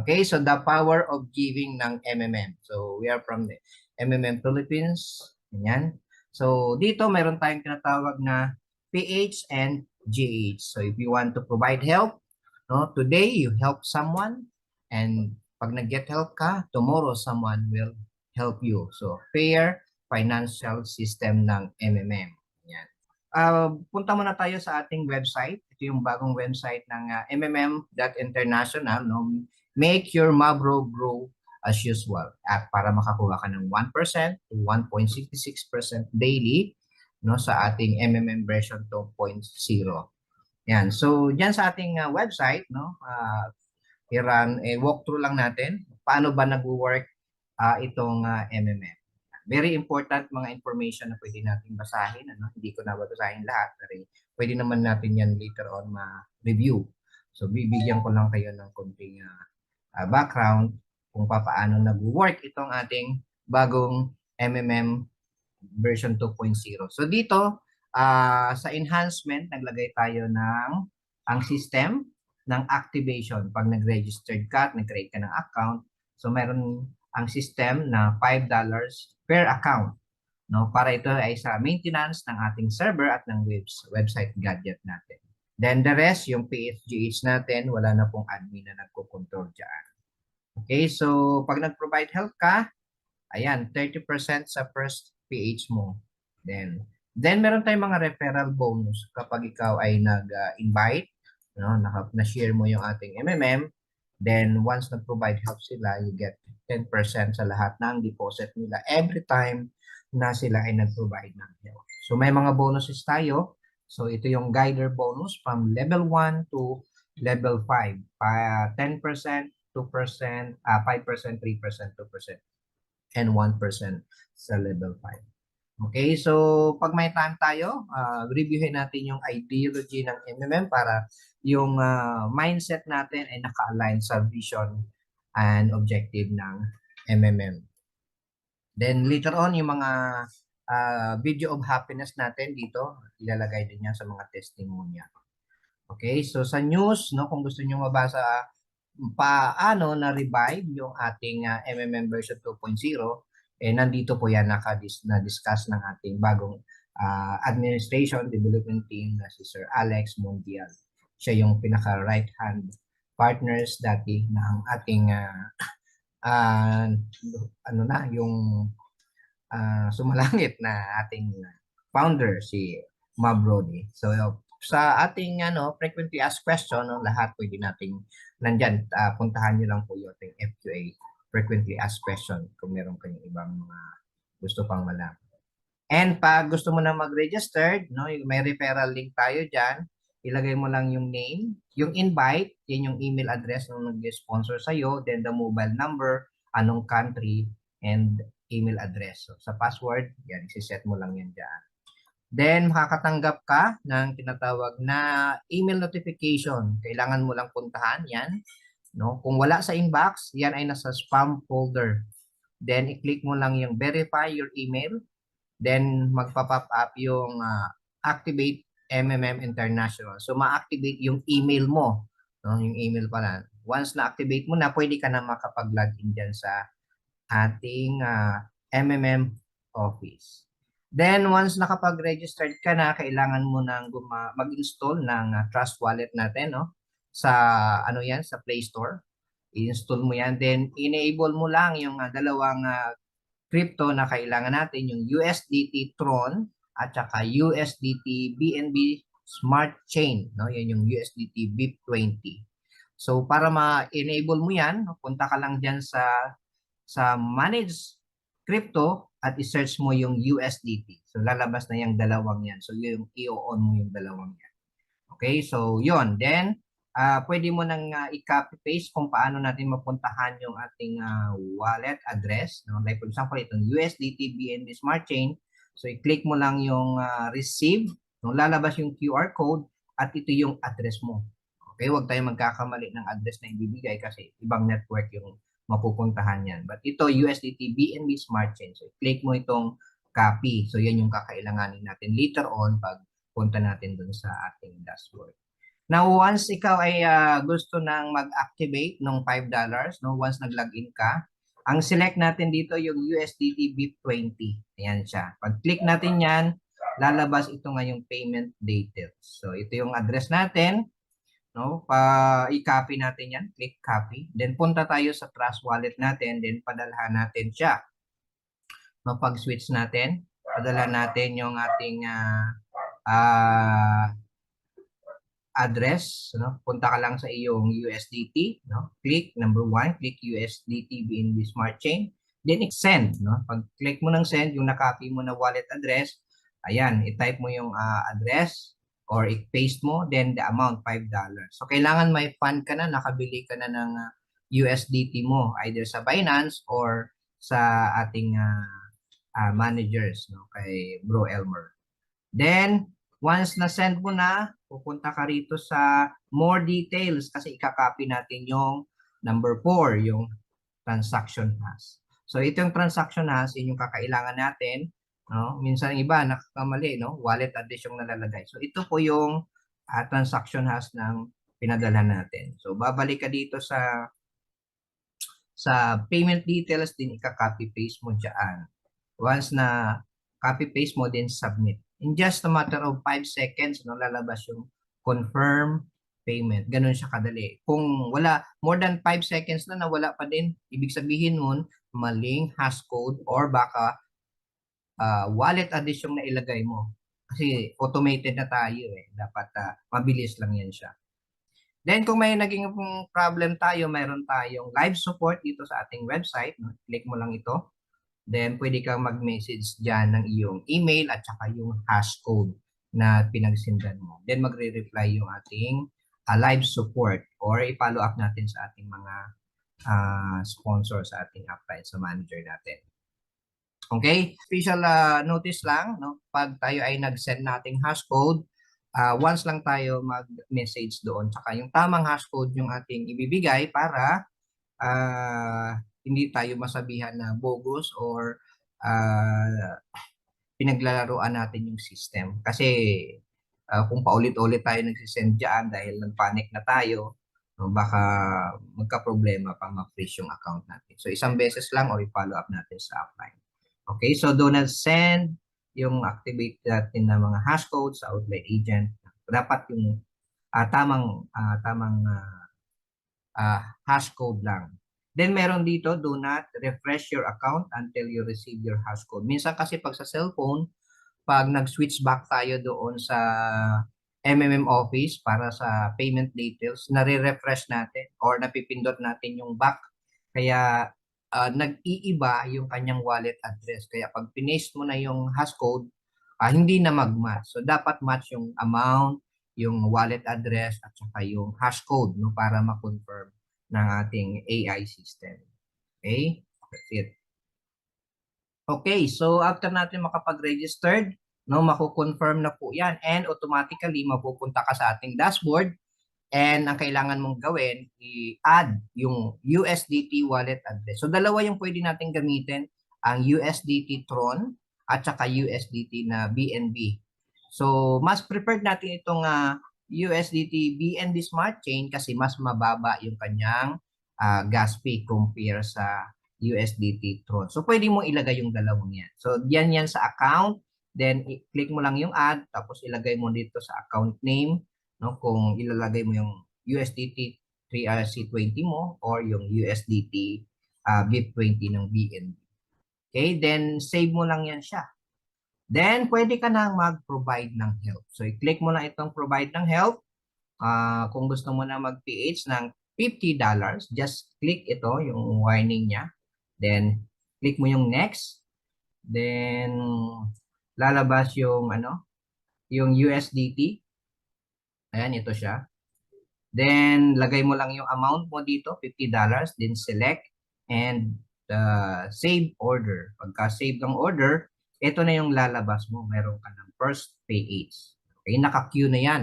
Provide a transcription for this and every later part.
Okay, so the power of giving ng MMM. So we are from the MMM Philippines. Ganyan. So dito mayroon tayong tinatawag na PH and GH. So if you want to provide help, no, today you help someone, and pag nag-get help ka, tomorrow someone will help you. So fair financial system ng MMM. Yan. Punta muna tayo sa ating website. Ito yung bagong website ng MMM.international, no? Make your Mabro grow as usual at para makakuha ka ng 1% to 1.66% daily, no, sa ating MMM version 2.0. Yan. So diyan sa ating website, no, walkthrough lang natin paano ba nagwo-work itong MMM. Very important mga information na pwede natin basahin, ano? Hindi ko na babasahin lahat, pero pwede naman natin yan later on ma-review. So bibigyan ko lang kayo ng konting background kung paano nag-work itong ating bagong MMM version 2.0. So dito, sa enhancement, naglagay tayo ng ang system ng activation. Pag nag-registered ka at nag-create ka ng account, so meron ang system na $5 per account, no, para ito ay sa maintenance ng ating server at ng website gadget natin. Then the rest, yung PHGH natin, wala na pong admin na nagko-control dyan. Okay, so pag nag-provide help ka, ayan, 30% sa first PH mo. Then meron tayong mga referral bonus kapag ikaw ay nag-invite, no, na-share mo yung ating MMM. Then once nag-provide help sila, you get 10% sa lahat ng deposit nila every time na sila ay nag-provide ng help. So may mga bonuses tayo. So ito yung guider bonus from level 1 to level 5. 10%, 2%, 5%, 3%, 2%, and 1% sa level 5. Okay, so pag may time tayo, reviewin natin yung ideology ng MMM para yung mindset natin ay naka-align sa vision and objective ng MMM. Then later on, yung mga video of happiness natin dito, ilalagay din yan sa mga testimonial. Okay, so sa news, no, kung gusto niyo mabasa paano na-revive yung ating MMM version 2.0, nandito po yan na-discuss ng ating bagong administration development team na si Sir Alex Mondial. Siya yung pinaka right hand partners dati ng ating yung sumalangit na ating founder, si Mabrodi. So sa ating frequently asked question, lahat pwede nating nandyan, puntahan nyo lang po yung ating FQA frequently asked question kung meron kayong ibang mga gusto pang malaman. And pag gusto mo na mag-registered, no, may referral link tayo dyan, ilagay mo lang yung name, yung invite, yan yung email address ng nag-sponsor sa'yo, then the mobile number, anong country, and email address. So, sa password, yan, isiset mo lang yan dyan. Then, makakatanggap ka ng tinatawag na email notification. Kailangan mo lang puntahan yan. No? Kung wala sa inbox, yan ay nasa spam folder. Then, i-click mo lang yung verify your email. Then, magpa-pop up yung activate MMM International. So, ma-activate yung email mo. No? Yung email pala. Once na-activate mo na, pwede ka na makapag-login dyan sa ating MMM office. Then, once nakapag-registered ka na, kailangan mo nang mag-install ng Trust Wallet natin, no? Sa sa Play Store. I-install mo yan. Then, enable mo lang yung dalawang crypto na kailangan natin, yung USDT Tron at saka USDT BNB Smart Chain, no? Yan yung USDT BIP20. So, para ma-enable mo yan, punta ka lang dyan sa Manage Crypto at i-search mo yung USDT. So, lalabas na yung dalawang yan. So, yung i-on mo yung dalawang yan. Okay, so yun. Then, pwede mo nang i-copy-paste kung paano natin mapuntahan yung ating wallet address. No? Like for example, itong USDT BNB Smart Chain. So, i-click mo lang yung receive. No? Lalabas yung QR code at ito yung address mo. Okay, huwag tayong magkakamali ng address na ibibigay kasi ibang network yung mapupuntahan yan. But ito, USDT BNB Smart Chain. So, click mo itong copy. So, yan yung kakailanganin natin later on pag punta natin dun sa ating dashboard. Now, once ikaw ay gusto nang mag-activate ng $5, no, once nag-login ka, ang select natin dito yung USDT BIP20. Ayan siya. Pag-click natin yan, lalabas ito nga yung payment details. So, ito yung address natin. No? I-copy natin yan. Click copy. Then, punta tayo sa Trust Wallet natin. Then, padalhan natin siya. No, pag-switch natin, padala natin yung ating ah, address, no? Punta ka lang sa iyong USDT, no? Click number 1, click USDT BNB Smart Chain, then send, no? Pag click mo ng send, yung nakopy mo na wallet address, ayan, i-type mo yung address or i-paste mo, then the amount $5. So kailangan may fund ka na, nakabili ka na ng USDT mo either sa Binance or sa ating managers, no? Kay Bro Elmer. Then, once na-send mo na, pupunta ka rito sa more details kasi ikakopy natin yung number 4, yung transaction hash. So, ito yung transaction hash, yun yung kakailangan natin. No? Minsan iba, nakakamali, no? Wallet address yung nalalagay. So, ito po yung transaction hash ng pinadala natin. So, babalik ka dito sa payment details din, ika-copy paste mo dyan. Once na copy paste mo, then submit. In just a matter of 5 seconds, no, lalabas yung confirm payment. Ganun siya kadali. Kung wala, more than 5 seconds na nawala pa din, ibig sabihin nun, maling hash code or baka wallet address yung nailagay mo. Kasi automated na tayo eh. Dapat mabilis lang yan siya. Then kung may naging problem tayo, mayroon tayong live support dito sa ating website. No? Click mo lang ito. Then pwede kang mag-message dyan ng iyong email at saka yung hash code na pinagsindan mo. Then magre-reply yung ating live support or i-follow up natin sa ating mga sponsor sa ating upline sa manager natin. Okay? Special notice lang, no? Pag tayo ay nag-send nating hash code, once lang tayo mag-message doon. Tsaka yung tamang hash code yung ating ibibigay para hindi tayo masabihan na bogus or pinaglalaroan natin yung system. Kasi kung paulit-ulit tayo nagsisend dyan dahil nagpanic na tayo, no, baka magka-problema pa ma-freeze yung account natin. So isang beses lang or i-follow up natin sa upline. Okay, so do not send yung activate natin na mga hash code sa outlet agent. Dapat yung tamang hash code lang. Then meron dito, do not refresh your account until you receive your hash code. Minsan kasi pag sa cellphone, pag nag-switch back tayo doon sa MMM Office para sa payment details, nare-refresh natin or napipindot natin yung back. Kaya nag-iiba yung kanyang wallet address. Kaya pag pinaste mo na yung hash code, hindi na mag-match. So dapat match yung amount, yung wallet address at saka yung hash code no para ma-confirm ng ating AI system. Okay? That's it. Okay, so after natin makapag-registered, no, mako-confirm na po 'yan and automatically mapupunta ka sa ating dashboard and ang kailangan mong gawin i-add yung USDT wallet address. So dalawa yung pwede nating gamitin, ang USDT Tron at saka USDT na BNB. So mas preferred natin itong USDT BNB Smart Chain kasi mas mababa yung kanyang gas fee compare sa USDT Tron. So pwede mo ilagay yung dalawang yan. So yan sa account, then i-click mo lang yung add tapos ilagay mo dito sa account name, no, kung ilalagay mo yung USDT 3RC20 mo or yung USDT BIP20 ng BNB. Okay, then save mo lang yan siya. Then, pwede ka nang mag-provide ng help. So, i-click mo lang itong provide ng help. Kung gusto mo na mag-PH ng $50, just click ito, yung warning niya. Then, click mo yung next. Then, lalabas yung, yung USDT. Ayan, ito siya. Then, lagay mo lang yung amount mo dito, $50. Then, select and save order. Pagka-save ng order, ito na yung lalabas mo. Meron ka ng first PH. Okay, naka-queue na yan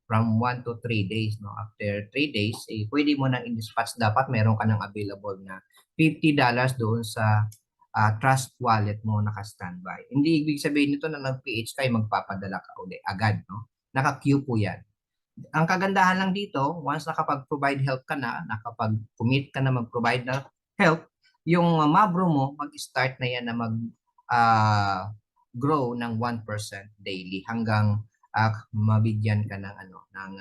from 1 to 3 days. No? After 3 days, pwede mo nang in-dispatch. Dapat meron ka ng available na $50 doon sa trust wallet mo naka-standby. Hindi ibig sabihin nito na nag-PH kayo, magpapadala ka ulit agad. No? Naka-queue po yan. ang kagandahan lang dito, once nakapag-provide help ka na, nakapag-commit ka na mag-provide na help, yung Mabro mo, mag-start na yan na ah, grow ng 1% daily hanggang mabigyan ka ng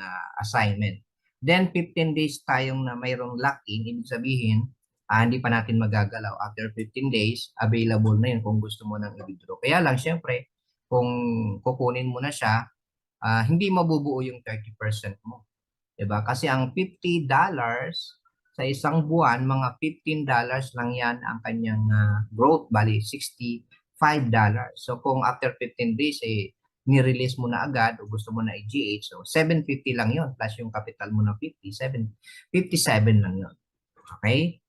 assignment. Then 15 days tayong na mayroong lock-in, ibig sabihin, hindi pa natin magagalaw. After 15 days, available na yun kung gusto mo nang i-withdraw. Kaya lang, syempre, kung kukunin mo na siya, hindi mabubuo yung 30% mo. 'Di ba? Kasi ang $50 sa isang buwan, mga $15 lang yan ang kanyang growth, bali $65. So kung after 15 days, ni-release mo na agad o gusto mo na i-GH, so 750 lang yon plus yung capital mo na 57 lang yon. Okay?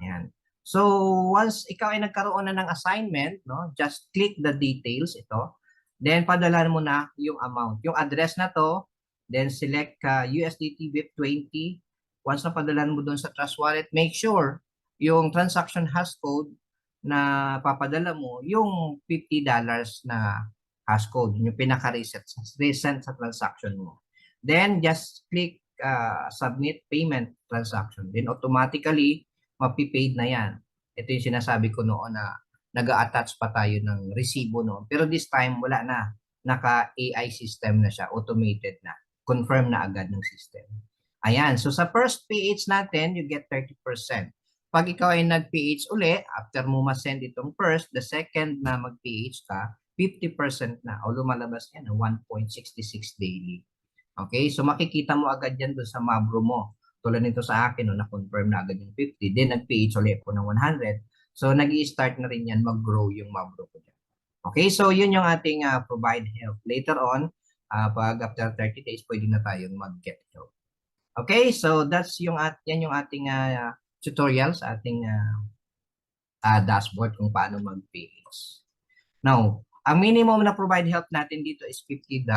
Ayan. So, once ikaw ay nagkaroon na ng assignment, no, just click the details ito. Then, padala mo na yung amount. Yung address na to, then select USDT BIP20. Once na padalan mo doon sa Trust Wallet, make sure yung transaction hashcode na papadala mo, yung $50 na hashcode, yung pinaka-reset recent sa transaction mo. Then, just click submit payment transaction. Then, automatically, mapipaid na yan. Ito yung sinasabi ko noon na nag-a-attach pa tayo ng resibo noon. Pero this time, wala na. Naka-AI system na siya, automated na. Confirm na agad ng system. Ayan. So sa first PH natin, you get 30%. Pag ikaw ay nag-PH uli, after mo ma-send itong first, the second na mag-PH ka, 50% na. O lumalabas yan, 1.66 daily. Okay? So makikita mo agad yan doon sa Mabro mo. Tulad nito sa akin, no, na-confirm na agad yung 50. Then, nag-PH ulit po ng 100. So, nag-i-start na rin yan mag-grow yung Mabro ko dyan. Okay, so yun yung ating provide help. Later on, pag after 30 days, pwede na tayong mag-get help. Okay, so yan yung ating tutorial sa ating dashboard kung paano mag-PH. Now, ang minimum na provide help natin dito is $50.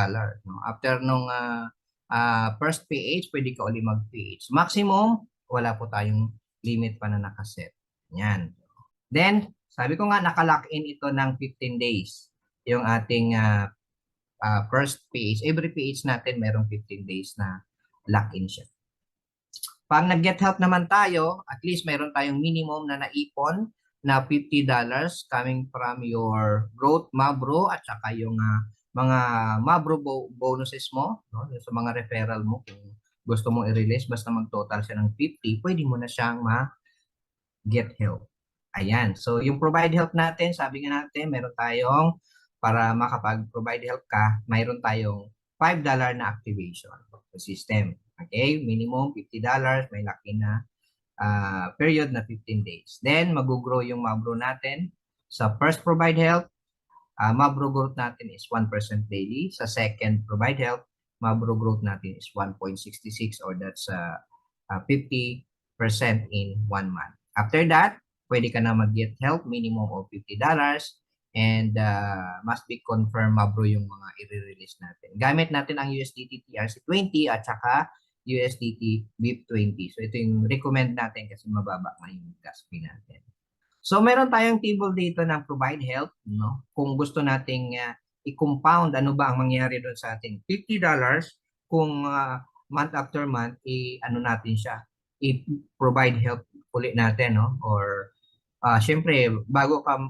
No? After nung first PH, pwede ka ulit mag-PH. Maximum, wala po tayong limit pa na nakaset. Yan. Then, sabi ko nga, nakalock in ito ng 15 days. Yung ating first PH. Every PH natin, merong 15 days na lock-in siya. Pag nag-get help naman tayo, at least meron tayong minimum na naipon na $50 coming from your growth Mabro at saka yung mga Mabro bonuses mo, no? Sa mga referral mo kung gusto mong i-release, basta mag-total siya ng 50, pwede mo na siyang ma-get help. Ayan. So, yung provide help natin, sabi nga natin, meron tayong, para makapag-provide help ka, mayroon tayong $5 na activation sa system. Okay? Minimum $50, may laki na period na 15 days. Then, mag-grow yung Mabro natin. Sa first provide help, Mabro growth natin is 1% daily. Sa second provide help, Mabro growth natin is 1.66 or that's 50% in 1 month. After that, pwede ka na mag-get help, minimum of $50 and must be confirmed Mabro yung mga i-release natin. Gamit natin ang USDT TRC20 at saka USDT BIP20. So ito yung recommend natin kasi mababa nga yung gas fee natin. So meron tayong table dito ng provide help, no? Kung gusto nating i-compound ano ba ang mangyayari doon sa ating $50 kung month after month ano natin siya, i-provide help ulit natin, no? Or syempre,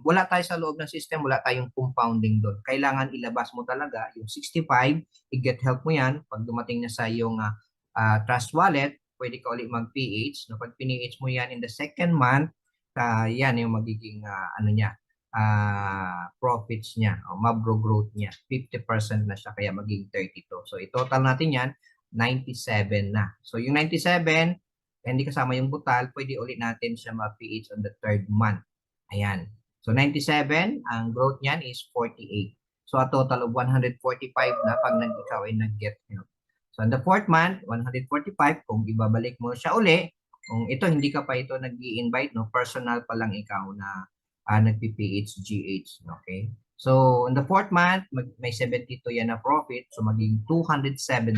wala tayo sa loob ng system, wala tayong compounding doon. Kailangan ilabas mo talaga yung 65, i-get help mo yan. Pag dumating na sa yung Trust Wallet, pwede ka ulit mag-PH. No? Pag PH mo yan in the second month, yan yung magiging profits niya, o Mabro growth niya. 50% na siya, kaya magiging 32. So, i-total natin yan, 97 na. So, yung 97, hindi kasama yung butal, pwede ulit natin siya ma-PH on the third month. Ayan. So, 97, ang growth niyan is 48. So, a total of 145 na pag ikaw ay nag-get help. So, on the fourth month, 145, kung ibabalik mo siya uli, kung ito, hindi ka pa ito nag-i-invite, no? Personal pa lang ikaw na nag-PPH, GH, okay? So, in the fourth month, may 72 yan na profit, so magiging 217.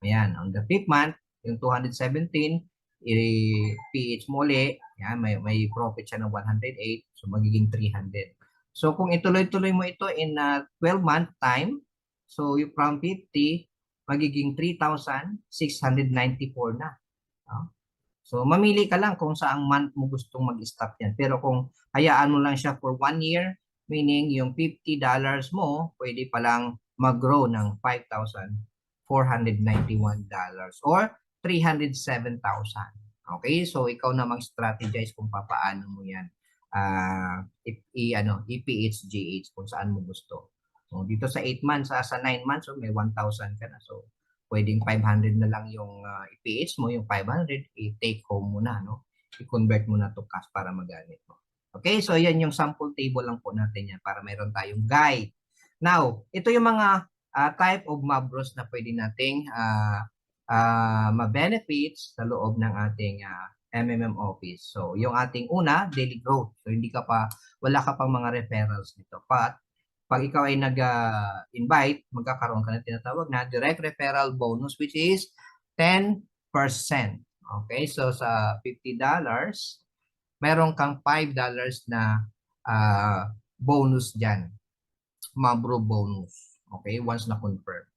Ayan, on the fifth month, yung 217, i-PH mo ulit, yan, may profit siya ng 108, so magiging 300. So, kung ituloy-tuloy mo ito in 12-month time, so you from 50, magiging 3,694 na. No? So, mamili ka lang kung saang month mo gustong mag-stop yan. Pero kung hayaan mo lang siya for 1 year, meaning yung $50 mo, pwede palang mag-grow ng $5,491 or 307,000. Okay? So, ikaw na mag-strategize kung paano mo yan i-PHGH kung saan mo gusto. So, dito sa 8 months, sa 9 months, so may 1,000 ka na. So, pwedeng 500 na lang yung i-PH mo, yung 500, i-take home mo na, no? I-convert mo na to cash para magamit mo. Okay, so yan yung sample table lang po natin yan para mayroon tayong guide. Now, ito yung mga type of mabros na pwede nating ma-benefits sa loob ng ating MMM office. So, yung ating una, daily growth. So, wala ka pang mga referrals nito. But, pag ikaw ay nag-invite, magkakaroon ka ng tinatawag na direct referral bonus which is 10%. Okay, so sa $50, meron kang $5 na bonus dyan. Mabro bonus. Okay, once na confirm.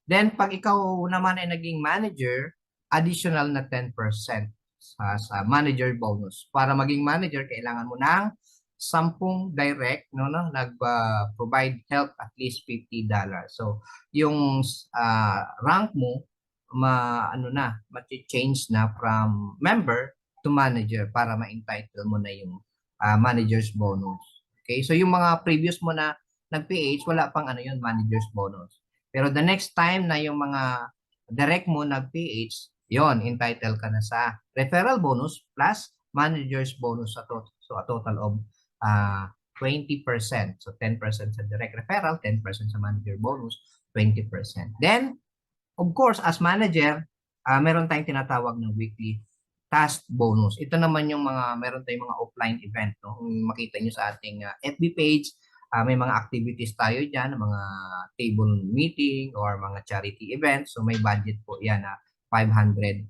Then, pag ikaw naman ay naging manager, additional na 10% sa manager bonus. Para maging manager, kailangan mo ng 10 direct nag-provide help at least $50. So, yung rank mo ma-change na from member to manager para ma-entitle mo na yung manager's bonus. Okay? So, yung mga previous mo na nag-PH, wala pang manager's bonus. Pero the next time na yung mga direct mo nag-PH, yon entitled ka na sa referral bonus plus manager's bonus so a total of 20%. So 10% sa direct referral, 10% sa manager bonus, 20%. Then, of course, as manager, meron tayong tinatawag ng weekly task bonus. Ito naman yung meron tayong mga offline event. No? Kung makita nyo sa ating FB page, may mga activities tayo dyan, mga table meeting or mga charity events. So may budget po yan na $500.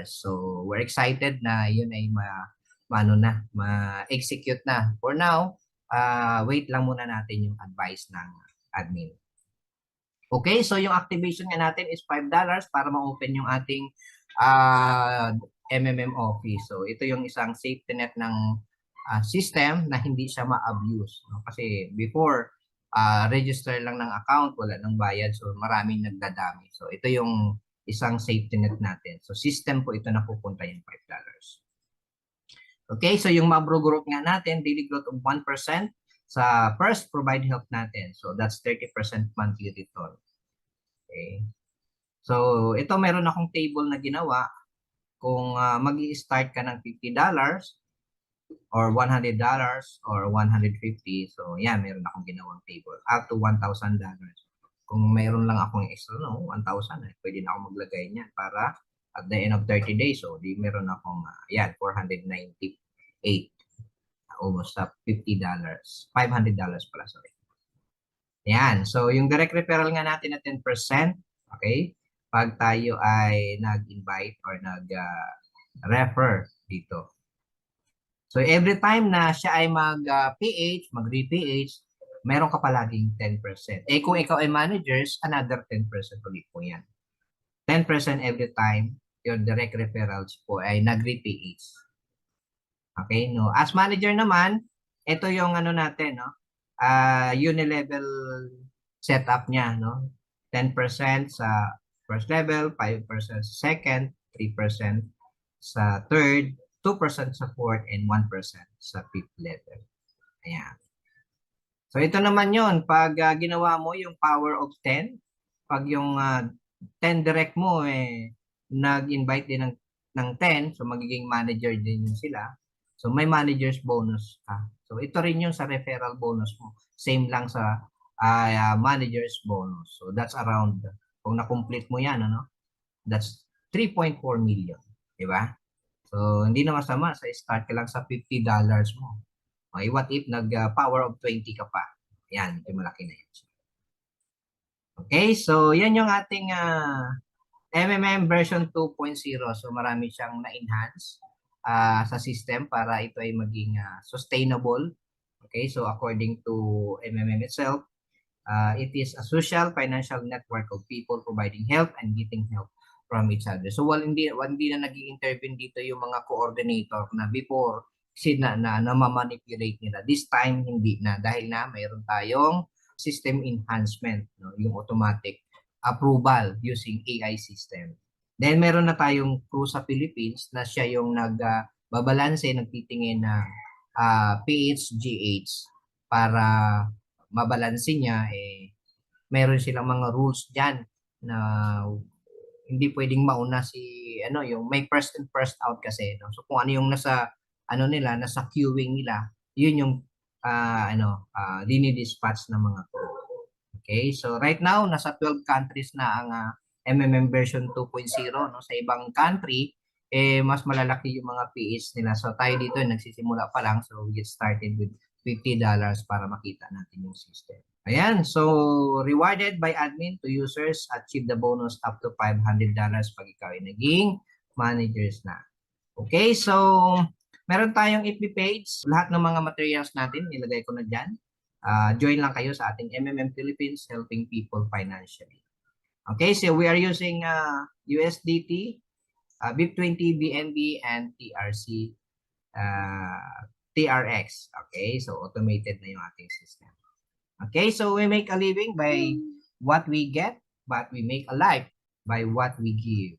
So we're excited na yun ay ma-execute na. For now, wait lang muna natin yung advice ng admin. Okay, so yung activation nga natin is $5 para ma-open yung ating MMM office. So ito yung isang safety net ng system na hindi siya ma-abuse. No? Kasi before, register lang ng account, wala nang bayad, so maraming nagdadami. So ito yung isang safety net natin. So system po ito na pupunta yung $5. Okay, so yung Mabro group nga natin, daily growth of 1% sa first provide help natin. So that's 30% monthly return. Okay. So ito meron akong table na ginawa. Kung mag-i-start ka ng $50 or $100 or $150, so yan, meron akong ginawang table. Up to $1,000. Kung meron lang akong extra, 1,000, pwede na ako maglagay niyan para at the end of 30 days, so di meron akong, 498. Almost $50. $500 pala, sorry. Yan. So, yung direct referral nga natin na 10%, okay? Pag tayo ay nag-invite or nag-refer dito. So, every time na siya ay mag-PH, mag-re-PH, meron ka palaging 10%. Eh, kung ikaw ay managers, another 10% ulit po yan. 10% every time your direct referrals po ay nag-re-PH. Okay, no? As manager naman, ito yung natin, no? Unilevel setup niya, no? 10% sa first level, 5% sa second, 3% sa third, 2% sa fourth, and 1% sa fifth level. Ayan. So ito naman yon pag ginawa mo yung power of 10, pag yung 10 direct mo nag-invite din ng 10, so magiging manager din yun sila. So may manager's bonus ka. So ito rin yung sa referral bonus mo. Same lang sa manager's bonus. So that's around, kung na-complete mo yan, that's 3.4 million. Diba? So hindi na masama sa start ka lang sa $50 mo. Okay, what if nag-power of 20 ka pa? Yan, medyo malaki na yun. Okay, so yan yung ating MMM version 2.0. So marami siyang na-enhance sa system para ito ay maging sustainable. Okay, so according to MMM itself, It is a social financial network of people providing help and getting help from each other. So hindi na nag-i-intervene dito yung mga coordinator na before na ma-manipulate nila. This time hindi na dahil na mayroon tayong system enhancement, no, yung automatic approval using AI system. Then meron na tayong crew sa Philippines na siya yung nagbabalanse, nagtitingin ng PH, GH para mabalanse niya. Meron silang mga rules diyan na hindi pwedeng mauna yung may first and first out kasi, no? So kung ano yung nasa nasa queuing nila, yun yung dinidispatch ng mga crew. Okay, so right now nasa 12 countries na ang MMM version 2.0, no? Sa ibang country mas malalaki yung mga PH nila. So tayo dito nagsisimula pa lang, so we get started with $50 para makita natin yung system. Ayan, so rewarded by admin to users, achieve the bonus up to $500 pag ikaw ay naging managers na. Okay, so meron tayong FB page. Lahat ng mga materials natin, nilagay ko na dyan. Join lang kayo sa ating MMM Philippines Helping People Financially. Okay, so we are using USDT, BIP20, BNB, and TRC, TRX. Okay, so automated na yung ating system. Okay, so we make a living by what we get, but we make a life by what we give.